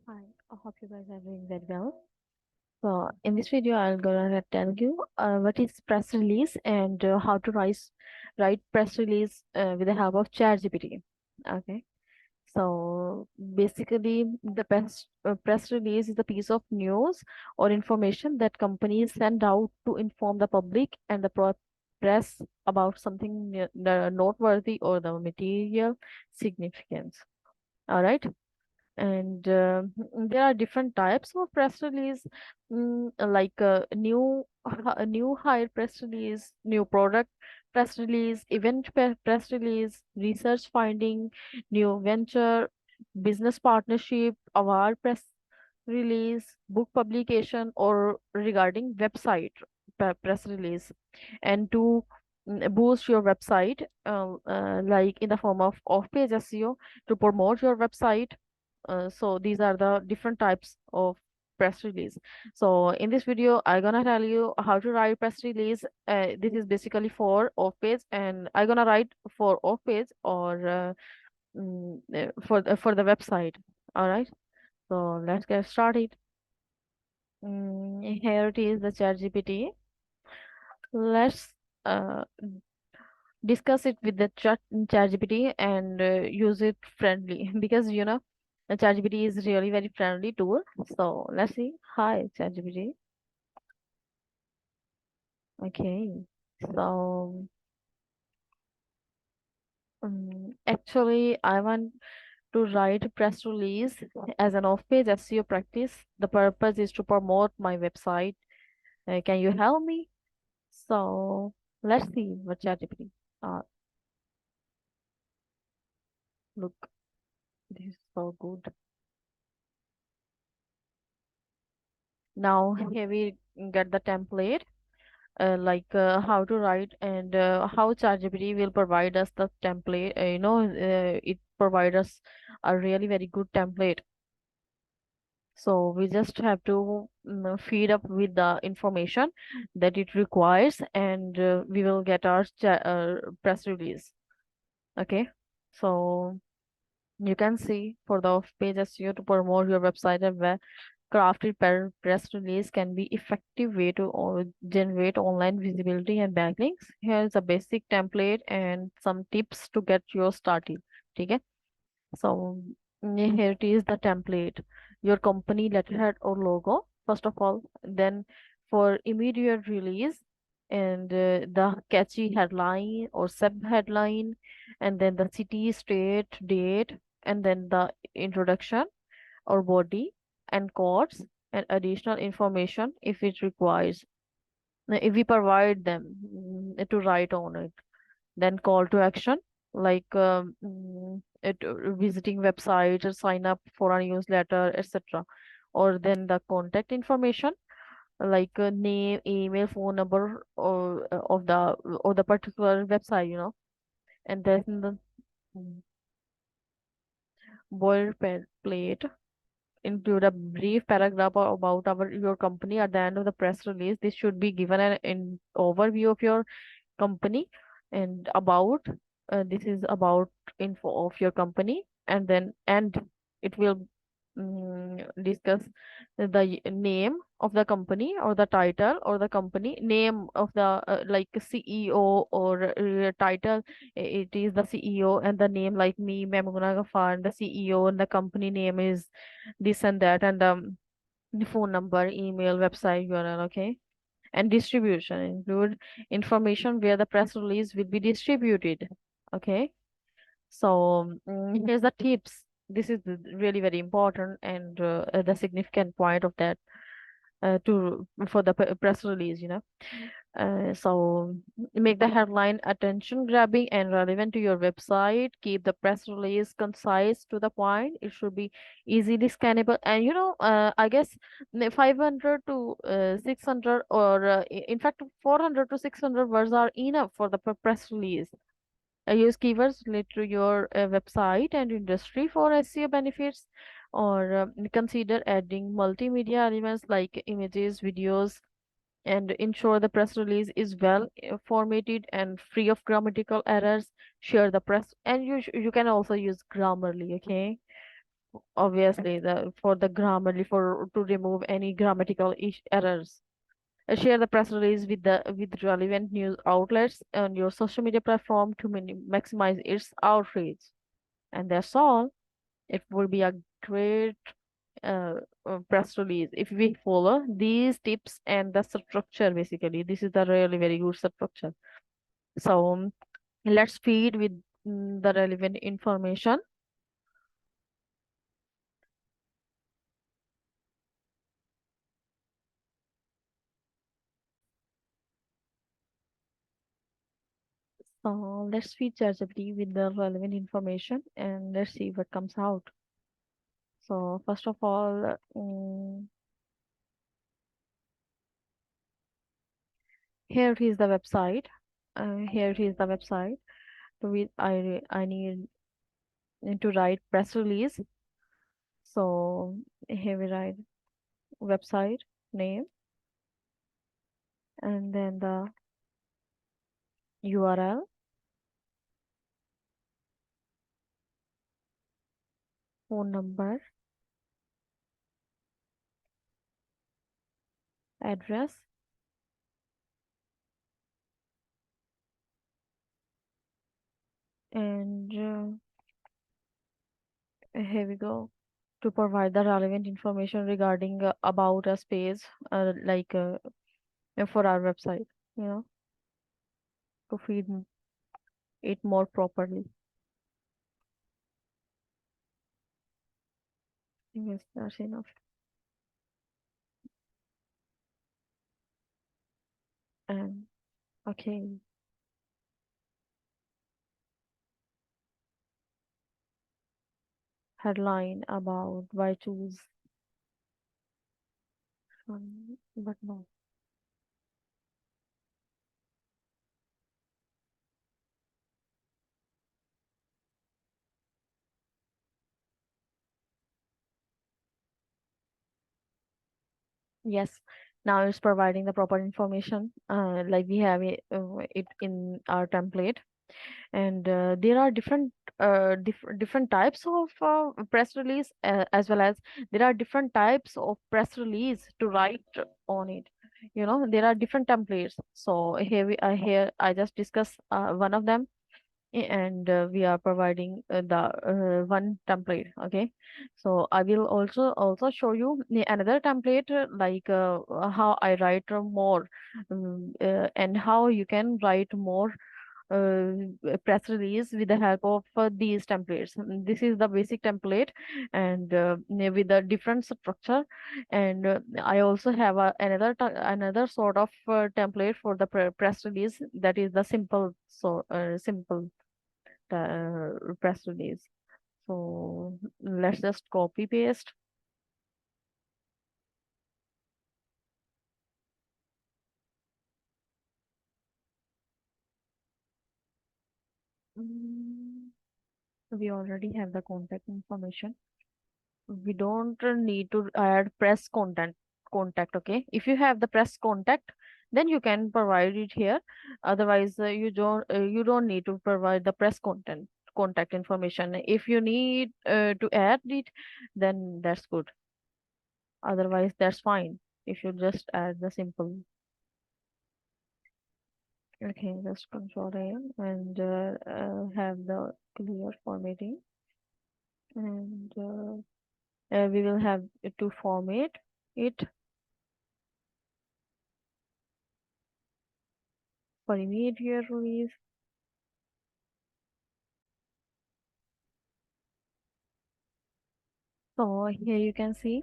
Hi, I hope you guys are doing very well. So, in this video, I'm gonna tell you what is press release and how to write press release with the help of ChatGPT. Okay. So basically, the press release is a piece of news or information that companies send out to inform the public and the press about something noteworthy or the material significance. All right. And there are different types of press release, like a new hire press release, new product press release, event press release, research finding, new venture, business partnership, award press release, book publication, or regarding website press release. And to boost your website, like in the form of off-page SEO to promote your website. So these are the different types of press release. So in this video, I'm gonna tell you how to write press release. This is basically for off page, and I'm gonna write for off page or for the website. All right. So let's get started. Here it is, the ChatGPT. Let's uh, discuss it with the ChatGPT and use it friendly because the ChatGPT is really very friendly tool. So let's see. Hi, ChatGPT. Okay. So actually, I want to write a press release as an off-page SEO practice. The purpose is to promote my website. Can you help me? So let's see what ChatGPT. Uh, Look, this is so good. Now here we get the template, like how to write and how ChatGPT will provide us the template. It provides us a really very good template. So we just have to feed up with the information that it requires, and we will get our press release. Okay, so you can see for the off-page SEO to promote your website and web crafted press release can be effective way to generate online visibility and backlinks. Here's a basic template and some tips to get your started. Okay, so here it is the template. Your company letterhead or logo first of all, then for immediate release and the catchy headline or sub headline, and then the city, state, date, and then the introduction or body and quotes and additional information if it requires. If we provide them to write on it, then call to action like visiting website or sign up for a newsletter, etc. Or then the contact information like name, email, phone number or of the particular website, and then the mm, boilerplate include a brief paragraph about your company at the end of the press release. This should be given an overview of your company and about this is about info of your company, and then it will discuss the name of the company or the title or the company name of the like CEO or title. It is the CEO and the name like me, Memuna Ghaffar, and the CEO, and the company name is this and that, and the phone number, email, website URL. Okay, and distribution include information where the press release will be distributed. Okay, so here's the tips. This is really very important and the significant point of that to for the press release. So make the headline attention grabbing and relevant to your website. Keep the press release concise to the point. It should be easily scannable. And I guess 500 to 600 or in fact 400 to 600 words are enough for the press release. Use keywords related to your website and industry for SEO benefits, or consider adding multimedia elements like images, videos, and ensure the press release is well formatted and free of grammatical errors. Share the press, and you can also use Grammarly. Okay, obviously the for the grammarly for to remove any grammatical errors. Share the press release with the with relevant news outlets on your social media platform to maximize its outreach. And that's all. It will be a great uh, press release if we follow these tips and the structure. Basically, this is the really very good structure. So let's feed with the relevant information. So let's feed ChatGPT with the relevant information and let's see what comes out. So first of all, here is the website. Here is the website. I need to write press release. So here we write website name and then the URL, phone number, address, and here we go. To provide the relevant information regarding about us page, like for our website, you know, to feed it more properly. Yes, that's enough. And okay, headline about why choose, but no. Yes, now it's providing the proper information, like we have it in our template. And there are different types of press release, as well as there are different types of press release to write on it. You know, there are different templates. So here I just discuss one of them, and we are providing the one template. Okay, so I will also show you another template, like how I write more, and how you can write more uh, press release with the help of these templates. This is the basic template, and with a different structure. And I also have another sort of template for the press release, that is the simple press release. So let's just copy paste. Mm, we already have the contact information. We don't need to add press contact. Okay, if you have the press contact, then you can provide it here. Otherwise, you don't need to provide the press contact information. If you need to add it, then that's good. Otherwise, that's fine if you just add the simple. Okay, just control A and have the clear formatting, and we will have to format it for immediate release. So here you can see,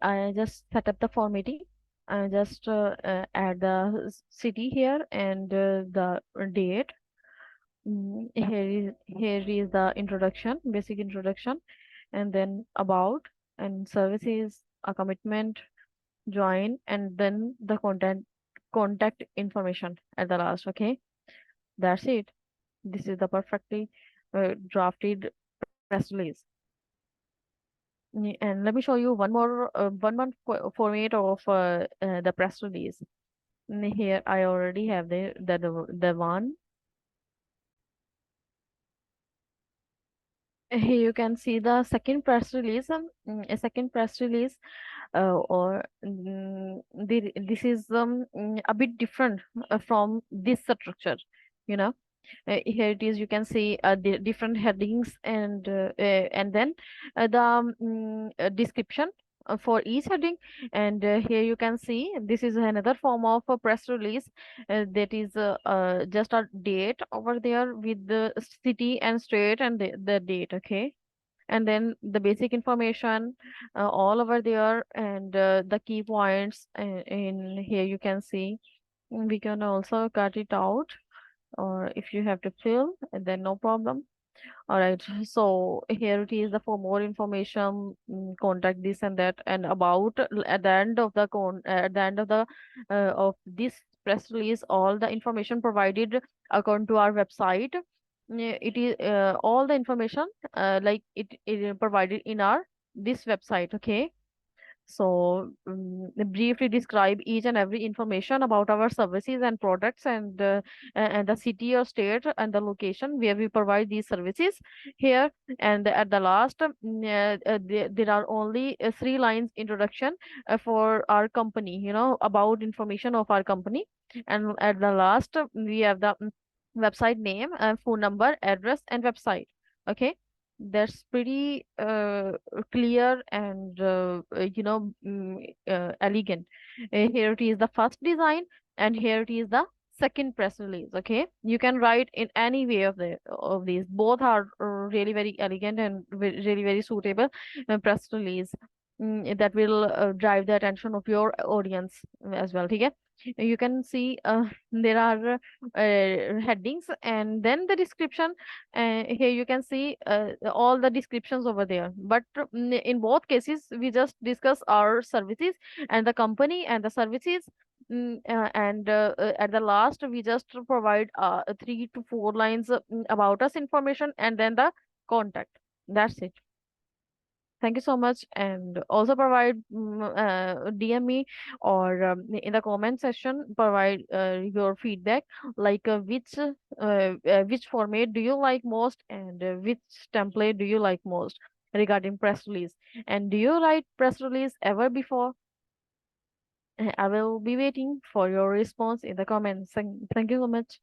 I just set up the formatting. I just add the city here and the date. Here is the introduction, basic introduction, and then about and services, a commitment, join, and then the contact information at the last. Okay, that's it. This is the perfectly drafted press release. And let me show you one more format of the press release. Here I already have the, the, the one Here you can see the second press release. A second press release, or this is a bit different from this structure. You know, here it is. You can see the different headings, and then the description for each heading. And here you can see this is another form of a press release, that is just a date over there with the city and state and the date. Okay, and then the basic information all over there, and the key points in here you can see. We can also cut it out, or if you have to fill, then no problem. All right, so here it is, the for more information, contact this and that, and about at the end of the at the end of the of this press release, all the information provided according to our website. It is all the information like it is provided in our this website. Okay, so briefly describe each and every information about our services and products, and the city or state and the location where we provide these services here. And at the last, there are only three lines introduction for our company, about information of our company. And at the last, we have the website name, phone number, address, and website. Okay, that's pretty clear and elegant. Here it is the first design, and here it is the second press release. Okay, you can write in any way of these. Both are really very elegant and really very suitable press release, that will drive the attention of your audience as well. Okay, you can see there are headings and then the description. Here you can see all the descriptions over there, but in both cases we just discuss our services and the company and the services. And at the last we just provide 3 to 4 lines about us information, and then the contact. That's it. Thank you so much, and also provide DM me, or in the comment section provide your feedback, like which format do you like most, and which template do you like most regarding press release, and do you write press release ever before? I will be waiting for your response in the comments. Thank you so much.